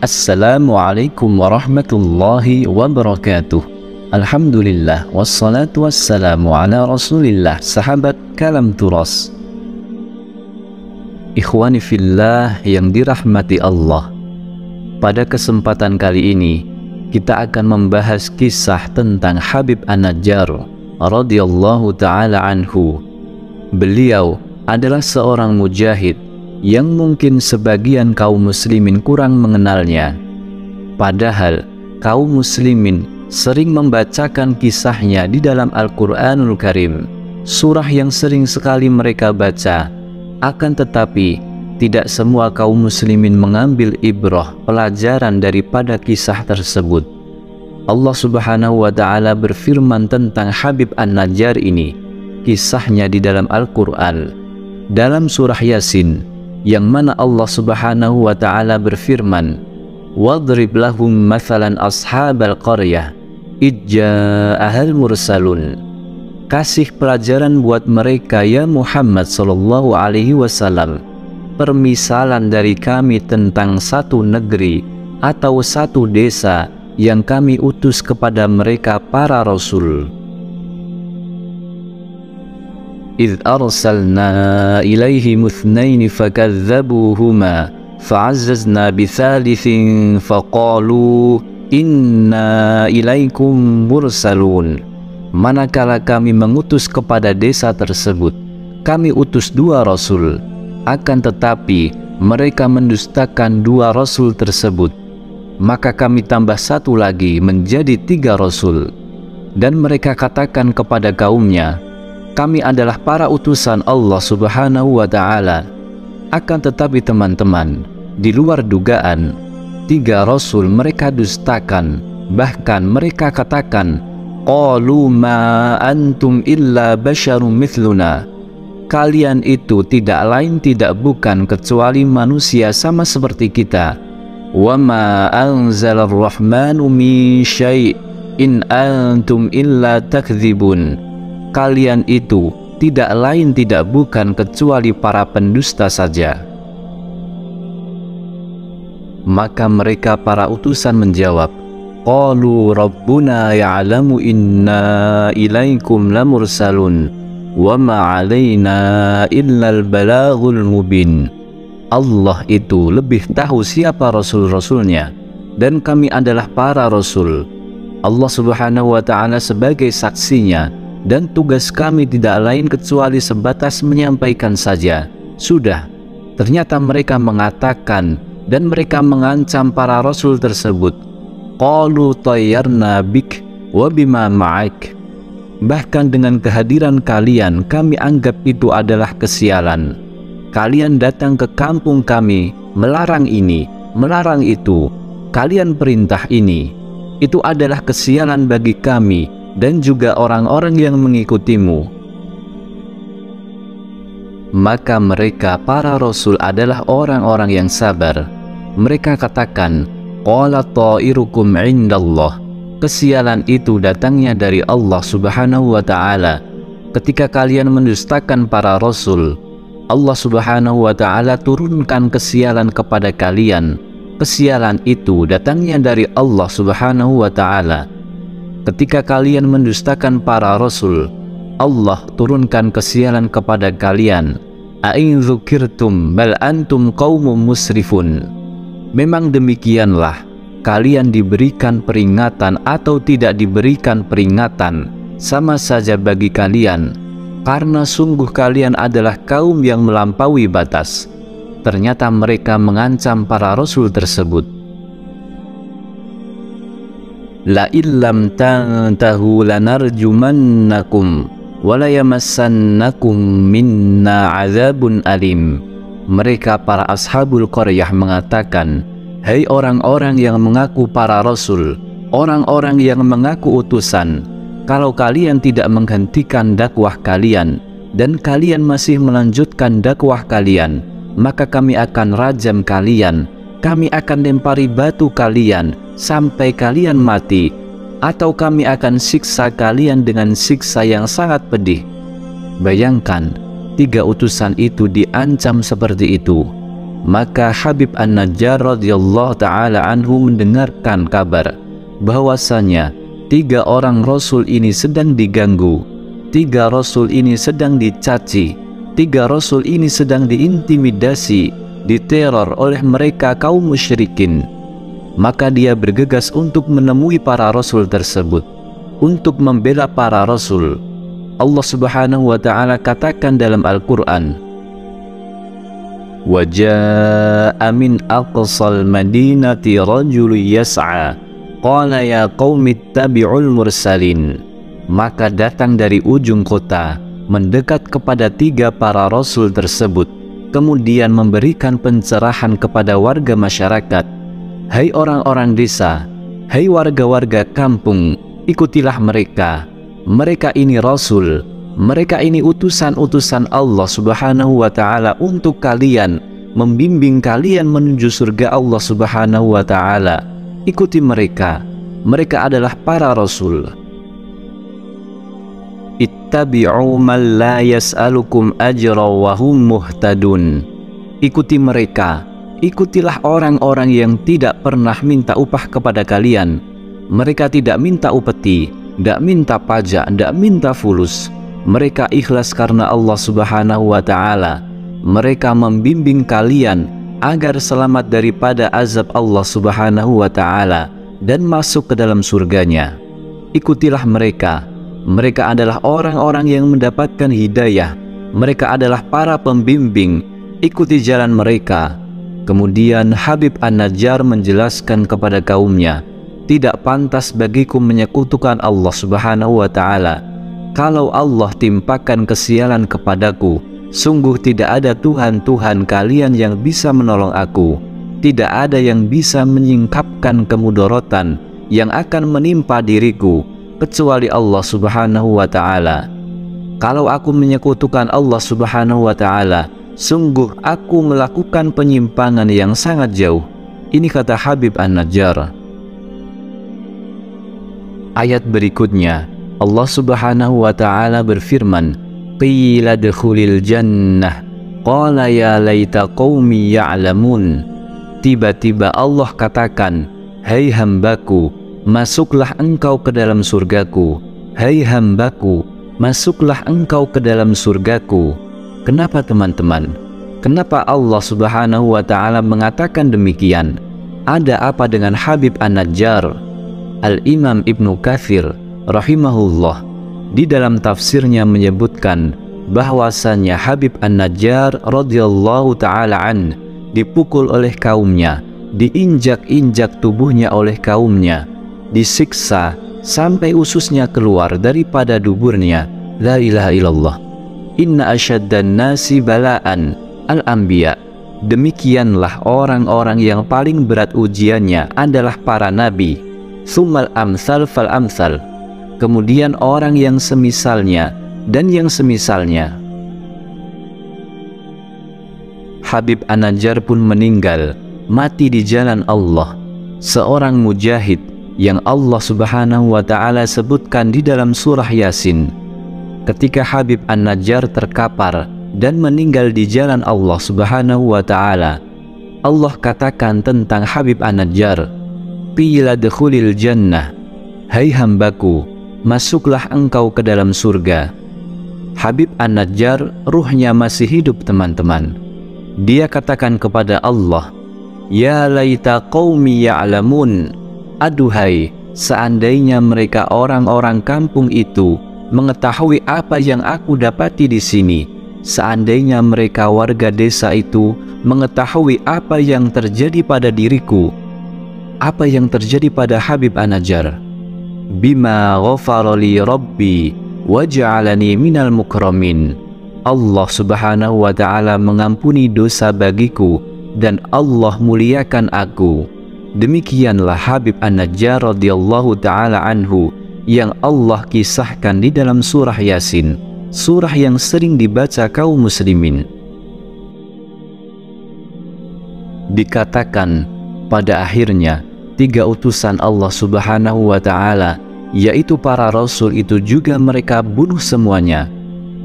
Assalamualaikum warahmatullahi wabarakatuh. Alhamdulillah, wassalatu wassalamu ala rasulillah. Sahabat Kalam Turas, ikhwani fillah yang dirahmati Allah, pada kesempatan kali ini kita akan membahas kisah tentang Habib An-Najjar radhiyallahu ta'ala anhu. Beliau adalah seorang mujahid yang mungkin sebagian kaum muslimin kurang mengenalnya. Padahal kaum muslimin sering membacakan kisahnya di dalam Al-Quranul Karim, surah yang sering sekali mereka baca. Akan tetapi tidak semua kaum muslimin mengambil ibrah, pelajaran daripada kisah tersebut. Allah Subhanahu wa ta'ala berfirman tentang Habib An-Najjar ini, kisahnya di dalam Al-Quran, dalam surah Yasin, yang mana Allah Subhanahu wa ta'ala berfirman, "Wadrib lahum mathalan ashabal qaryah idja'ahal mursalun." Kasih pelajaran buat mereka ya Muhammad sallallahu alaihi wasallam, permisalan dari kami tentang satu negeri atau satu desa yang kami utus kepada mereka para rasul. إذ أرسلنا إليهم اثنين فكذبوهما فعززنا بثالث فقالوا إنا إليكم مرسلون. Manakala kami mengutus kepada desa tersebut, kami utus dua rasul, akan tetapi mereka mendustakan dua rasul tersebut, maka kami tambah satu lagi menjadi tiga rasul. Dan mereka katakan kepada kaumnya, kami adalah para utusan Allah Subhanahu wa ta'ala. Akan tetapi teman-teman, di luar dugaan, tiga rasul mereka dustakan. Bahkan mereka katakan, qalu ma antum illa basyarum mithluna. Kalian itu tidak lain tidak bukan kecuali manusia sama seperti kita. Wa ma anzalar rahmanu min syai' in antum illa takdzibun. Kalian itu tidak lain tidak bukan kecuali para pendusta saja. Maka mereka para utusan menjawab, qalu rabbuna ya'lamu inna ilaikum lamursalun wa ma 'alaina illal balaghul mubin. Allah itu lebih tahu siapa rasul-rasulnya, dan kami adalah para rasul. Allah Subhanahu wa ta'ala sebagai saksinya, dan tugas kami tidak lain kecuali sebatas menyampaikan saja. Sudah. Ternyata mereka mengatakan dan mereka mengancam para rasul tersebut, qalu tayyarna bik wa bima ma'ak. Bahkan dengan kehadiran kalian kami anggap itu adalah kesialan. Kalian datang ke kampung kami melarang ini, melarang itu. Kalian perintah ini. Itu adalah kesialan bagi kami dan juga orang-orang yang mengikutimu. Maka mereka para rasul adalah orang-orang yang sabar. Mereka katakan, qala ta'irukum indallah. Kesialan itu datangnya dari Allah Subhanahu wa ta'ala. Ketika kalian mendustakan para rasul, Allah Subhanahu wa ta'ala turunkan kesialan kepada kalian. Kesialan itu datangnya dari Allah Subhanahu wa ta'ala. Ketika kalian mendustakan para rasul, Allah turunkan kesialan kepada kalian. A'in dzukirtum bal antum qaumum musrifun. Memang demikianlah, kalian diberikan peringatan atau tidak diberikan peringatan, sama saja bagi kalian, karena sungguh kalian adalah kaum yang melampaui batas. Ternyata mereka mengancam para rasul tersebut. La illam tantahu lanarjumannakum wa la yamassannakum minna azabun alim. Mereka para ashabul qaryah mengatakan, hai orang-orang yang mengaku para rasul, orang-orang yang mengaku utusan, kalau kalian tidak menghentikan dakwah kalian dan kalian masih melanjutkan dakwah kalian, maka kami akan rajam kalian, kami akan lempari batu kalian sampai kalian mati, atau kami akan siksa kalian dengan siksa yang sangat pedih. Bayangkan, tiga utusan itu diancam seperti itu. Maka Habib An-Najjar radhiyallahu ta'ala anhu mendengarkan kabar bahwasanya 3 orang Rasul ini sedang diganggu, 3 Rasul ini sedang dicaci, 3 Rasul ini sedang diintimidasi, diteror oleh mereka kaum musyrikin. Maka dia bergegas untuk menemui para Rasul tersebut, untuk membela para Rasul. Allah Subhanahu wa ta'ala katakan dalam Al-Quran, وَجَاءَ مِنْ أَقْصَى الْمَدِينَةِ رَجُلٌ يَسْعَى قَالَ يَا قَوْمِ اتَّبِعُوا الْمُرْسَلِينَ. Maka datang dari ujung kota, mendekat kepada 3 para Rasul tersebut, kemudian memberikan pencerahan kepada warga masyarakat. Hai orang-orang desa, hai warga-warga kampung, ikutilah mereka. Mereka ini Rasul, mereka ini utusan-utusan Allah Subhanahu wa ta'ala untuk kalian, membimbing kalian menuju surga Allah Subhanahu wa ta'ala. Ikuti mereka, mereka adalah para Rasul. Ittabi'u man la yas'alukum ajra wa hum muhtadun. Ikuti mereka, ikutilah orang-orang yang tidak pernah minta upah kepada kalian. Mereka tidak minta upeti, tidak minta pajak, tidak minta fulus. Mereka ikhlas karena Allah Subhanahu wa ta'ala. Mereka membimbing kalian agar selamat daripada azab Allah Subhanahu wa ta'ala dan masuk ke dalam surganya. Ikutilah mereka. Mereka adalah orang-orang yang mendapatkan hidayah. Mereka adalah para pembimbing. Ikuti jalan mereka. Kemudian Habib An-Najjar menjelaskan kepada kaumnya, tidak pantas bagiku menyekutukan Allah Subhanahu wa ta'ala. Kalau Allah timpakan kesialan kepadaku, sungguh tidak ada Tuhan-Tuhan kalian yang bisa menolong aku. Tidak ada yang bisa menyingkapkan kemudorotan yang akan menimpa diriku, kecuali Allah Subhanahu wa ta'ala. Kalau aku menyekutukan Allah Subhanahu wa ta'ala, sungguh aku melakukan penyimpangan yang sangat jauh. Ini kata Habib An-Najjar. Ayat berikutnya, Allah Subhanahu wa ta'ala berfirman, qila dkhulil jannah qala ya laita qaumi ya'lamun. Tiba-tiba Allah katakan, hai hambaku, masuklah engkau ke dalam surgaku. Hai hambaku, masuklah engkau ke dalam surgaku. Kenapa teman-teman? Kenapa Allah Subhanahu wa ta'ala mengatakan demikian? Ada apa dengan Habib An-Najjar? Al-Imam Ibnu Katsir rahimahullah di dalam tafsirnya menyebutkan bahwasannya Habib An-Najjar radhiyallahu ta'ala an dipukul oleh kaumnya, diinjak-injak tubuhnya oleh kaumnya, disiksa sampai ususnya keluar daripada duburnya. La ilaha illallah. Inna asyaddan nasi bala'an al-anbiya. Demikianlah orang-orang yang paling berat ujiannya adalah para nabi. Tsummal amsal fal amsal. Kemudian orang yang semisalnya dan yang semisalnya. Habib An-Najjar pun meninggal, mati di jalan Allah. Seorang mujahid yang Allah Subhanahu wa ta'ala sebutkan di dalam surah Yasin. Ketika Habib An-Najjar terkapar dan meninggal di jalan Allah Subhanahu wa ta'ala, Allah katakan tentang Habib An-Najjar, qila dkhulil jannah. Hai hambaku, masuklah engkau ke dalam surga. Habib An-Najjar ruhnya masih hidup teman-teman. Dia katakan kepada Allah, ya laita qaumi ya'lamun. Aduhai, seandainya mereka orang-orang kampung itu mengetahui apa yang aku dapati di sini. Seandainya mereka warga desa itu mengetahui apa yang terjadi pada diriku, apa yang terjadi pada Habib An-Najjar. Bima ghafara li rabbi wa ja'alani minal mukramin. Allah Subhanahu wa ta'ala mengampuni dosa bagiku dan Allah muliakan aku. Demikianlah Habib An-Najjar radhiyallahu ta'ala anhu yang Allah kisahkan di dalam surah Yasin, surah yang sering dibaca kaum muslimin. Dikatakan pada akhirnya 3 utusan Allah Subhanahu wa ta'ala, yaitu para Rasul itu juga mereka bunuh semuanya.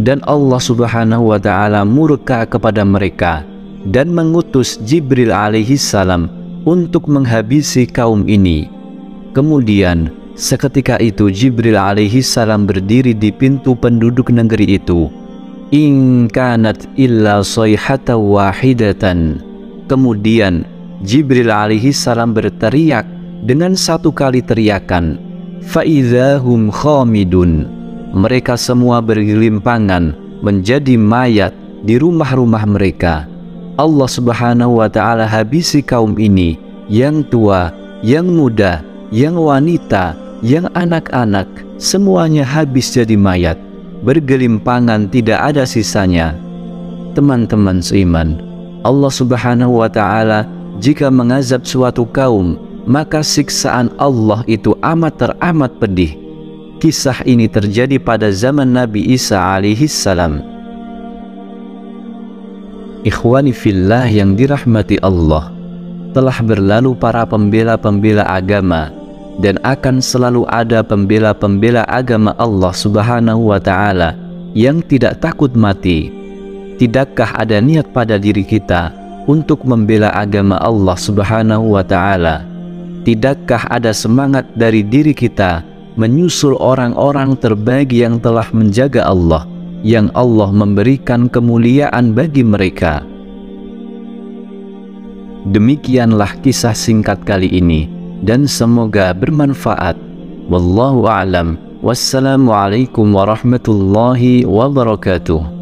Dan Allah Subhanahu wa ta'ala murka kepada mereka dan mengutus Jibril alaihi salam untuk menghabisi kaum ini. Kemudian seketika itu Jibril alaihi salam berdiri di pintu penduduk negeri itu. In kanat illa sayhatan wahidatan. Kemudian Jibril alaihi salam berteriak dengan satu kali teriakan. Fa idzahum khamidun. Mereka semua bergelimpangan menjadi mayat di rumah-rumah mereka. Allah Subhanahu wa ta'ala habisi kaum ini, yang tua, yang muda, yang wanita, yang anak-anak, semuanya habis jadi mayat, bergelimpangan tidak ada sisanya. Teman-teman seiman, Allah Subhanahu wa ta'ala jika mengazab suatu kaum, maka siksaan Allah itu teramat pedih. Kisah ini terjadi pada zaman Nabi Isa alaihi salam. Ikhwani fillah yang dirahmati Allah, telah berlalu para pembela-pembela agama, dan akan selalu ada pembela-pembela agama Allah Subhanahu wa ta'ala yang tidak takut mati. Tidakkah ada niat pada diri kita untuk membela agama Allah Subhanahu wa ta'ala? Tidakkah ada semangat dari diri kita menyusul orang-orang terbaik yang telah menjaga Allah, yang Allah memberikan kemuliaan bagi mereka? Demikianlah kisah singkat kali ini, dan semoga bermanfaat. Wallahu a'lam. Wassalamualaikum warahmatullahi wabarakatuh.